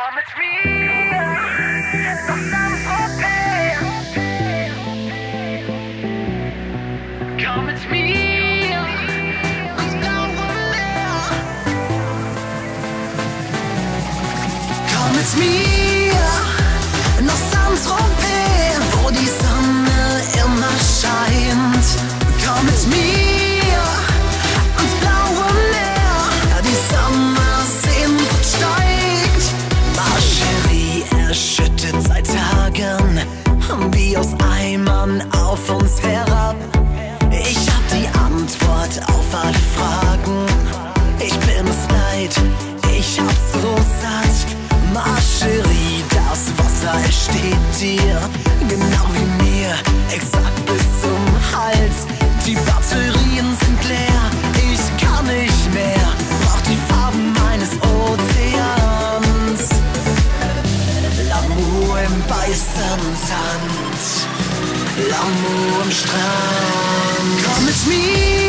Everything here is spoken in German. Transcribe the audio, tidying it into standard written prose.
Komm mit mir nach Saint-Tropez. Komm mit mir ans blaue Meer. Komm mit mir nach Saint-Tropez, wo die Sonne immer scheint. Komm mit mir ans blaue Meer, die Sommersehnsucht steigt. Ma Chérie erschüttet seit Tagen wie aus Eimern auf uns herab. Ich hab die Antwort auf alle Fragen. Ich bin es leid, ich hab's so satt. Ma Chérie, das Wasser es steht dir genau wie mir, exakt bis zum Hals. Die Batterien sind leer, ich kann nicht mehr, brauch die Farben meines Ozeans. L'amour im weißen Sand, L'amour am Strand. Komm mit mir